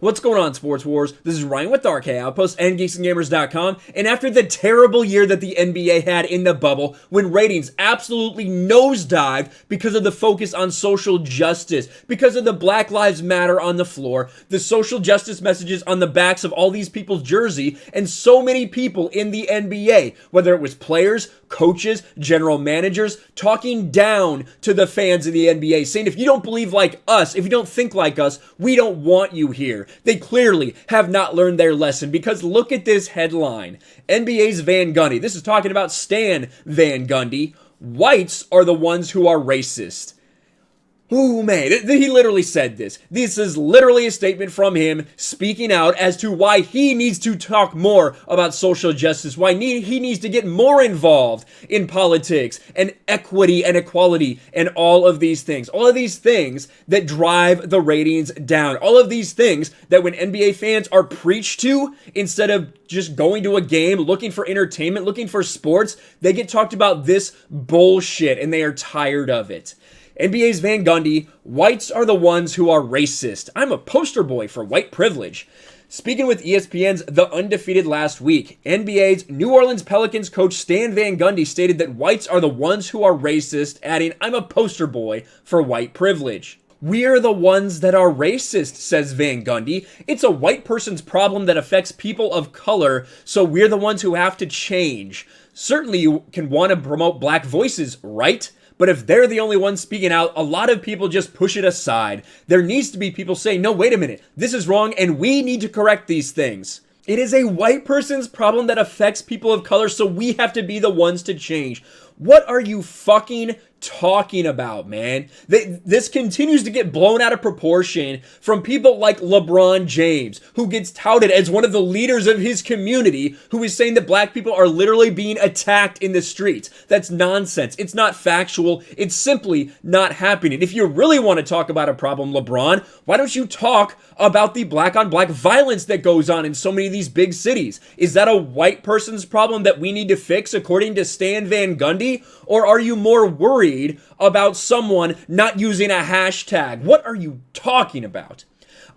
What's going on, Sports Wars? This is Ryan with RK Outpost and GeeksandGamers.com, and after the terrible year that the NBA had in the bubble, when ratings absolutely nosedived because of the focus on social justice, because of the Black Lives Matter on the floor, the social justice messages on the backs of all these people's jersey, and so many people in the NBA, whether it was players, coaches, general managers, talking down to the fans of the NBA, saying if you don't believe like us, if you don't think like us, we don't want you here. They clearly have not learned their lesson, because look at this headline. NBA's Van Gundy. This is talking about Stan Van Gundy. Whites are the ones who are racist. Ooh, man, he literally said this. This is literally a statement from him speaking out as to why he needs to talk more about social justice, why he needs to get more involved in politics and equity and equality and all of these things. All of these things that drive the ratings down. All of these things that when NBA fans are preached to, instead of just going to a game, looking for entertainment, looking for sports, they get talked about this bullshit and they are tired of it. NBA's Van Gundy, whites are the ones who are racist. I'm a poster boy for white privilege. Speaking with ESPN's The Undefeated last week, NBA's New Orleans Pelicans coach Stan Van Gundy stated that whites are the ones who are racist, adding, I'm a poster boy for white privilege. We're the ones that are racist, says Van Gundy. It's a white person's problem that affects people of color, so we're the ones who have to change. Certainly you can want to promote black voices, right? But if they're the only ones speaking out, a lot of people just push it aside. There needs to be people saying, no, wait a minute, this is wrong and we need to correct these things. It is a white person's problem that affects people of color, so we have to be the ones to change. What are you fucking talking about, man? This continues to get blown out of proportion from people like LeBron James, who gets touted as one of the leaders of his community, who is saying that black people are literally being attacked in the streets. That's nonsense. It's not factual. It's simply not happening. If you really want to talk about a problem, LeBron, why don't you talk about the black-on-black violence that goes on in so many of these big cities? Is that a white person's problem that we need to fix according to Stan Van Gundy? Or are you more worried about someone not using a hashtag? What are you talking about?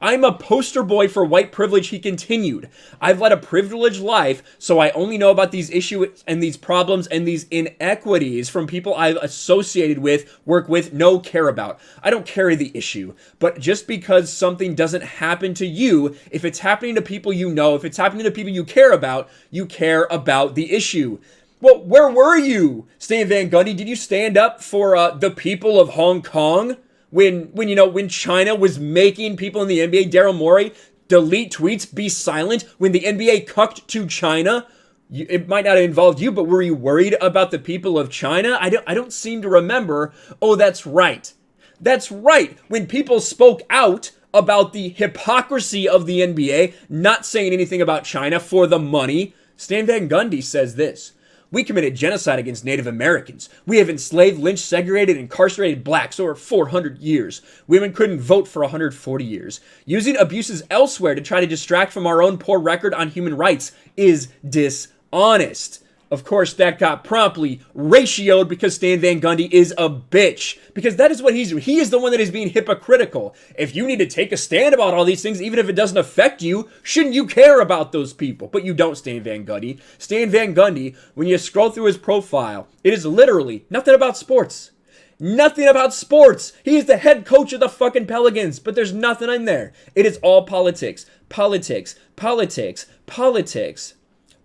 I'm a poster boy for white privilege, he continued. I've led a privileged life, so I only know about these issues and these problems and these inequities from people I've associated with, work with, care about. I don't carry the issue. But just because something doesn't happen to you, if it's happening to people you know, if it's happening to people you care about the issue. Well, where were you, Stan Van Gundy? Did you stand up for the people of Hong Kong when China was making people in the NBA, Daryl Morey, delete tweets, be silent when the NBA cucked to China? It might not have involved you, but were you worried about the people of China? I don't seem to remember. Oh, that's right. That's right. When people spoke out about the hypocrisy of the NBA, not saying anything about China for the money, Stan Van Gundy says this. We committed genocide against Native Americans. We have enslaved, lynched, segregated, incarcerated blacks over 400 years. Women couldn't vote for 140 years. Using abuses elsewhere to try to distract from our own poor record on human rights is dishonest. Of course, that got promptly ratioed because Stan Van Gundy is a bitch. Because that is what he's doing. He is the one that is being hypocritical. If you need to take a stand about all these things, even if it doesn't affect you, shouldn't you care about those people? But you don't, Stan Van Gundy. Stan Van Gundy, when you scroll through his profile, it is literally nothing about sports. Nothing about sports. He is the head coach of the fucking Pelicans, but there's nothing in there. It is all politics. Politics. Politics. Politics.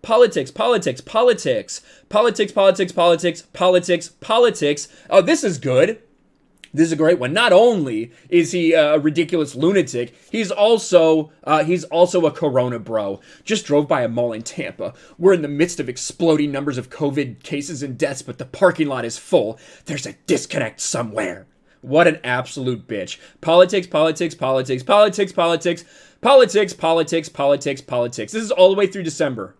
Politics, politics, politics, politics, politics, politics, politics, politics. Oh, this is good. This is a great one. Not only is he a ridiculous lunatic, he's also a corona bro. Just drove by a mall in Tampa. We're in the midst of exploding numbers of COVID cases and deaths, but the parking lot is full. There's a disconnect somewhere. What an absolute bitch. Politics, politics, politics, politics, politics, politics, politics, politics, politics. This is all the way through December.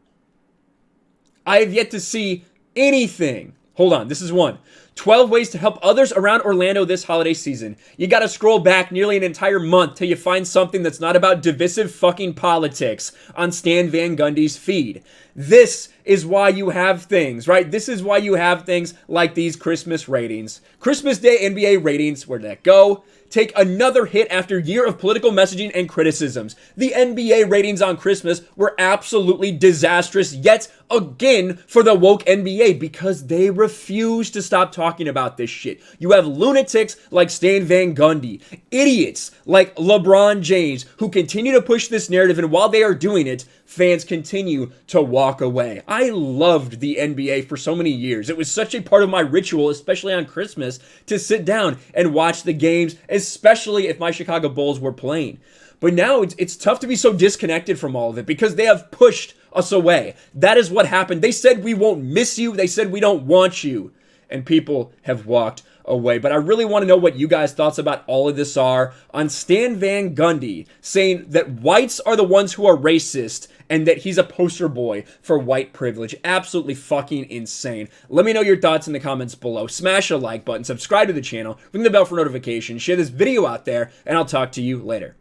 I have yet to see anything. Hold on, this is one. 12 ways to help others around Orlando this holiday season. You gotta scroll back nearly an entire month till you find something that's not about divisive fucking politics on Stan Van Gundy's feed. This is why you have things, right? This is why you have things like these Christmas ratings. Christmas Day NBA ratings, where'd that go? take another hit after year of political messaging and criticisms. The NBA ratings on Christmas were absolutely disastrous yet again for the woke NBA because they refuse to stop talking about this shit. You have lunatics like Stan Van Gundy, idiots like LeBron James who continue to push this narrative, and while they are doing it, fans continue to walk away. I loved the NBA for so many years. It was such a part of my ritual, especially on Christmas, to sit down and watch the games, especially if my Chicago Bulls were playing. But now it's tough to be so disconnected from all of it because they have pushed us away. That is what happened. They said we won't miss you. They said we don't want you. And people have walked away. But I really want to know what you guys' thoughts about all of this are on Stan Van Gundy saying that whites are the ones who are racist and that he's a poster boy for white privilege. Absolutely fucking insane. Let me know your thoughts in the comments below. Smash a like button, subscribe to the channel, ring the bell for notifications, share this video out there, and I'll talk to you later.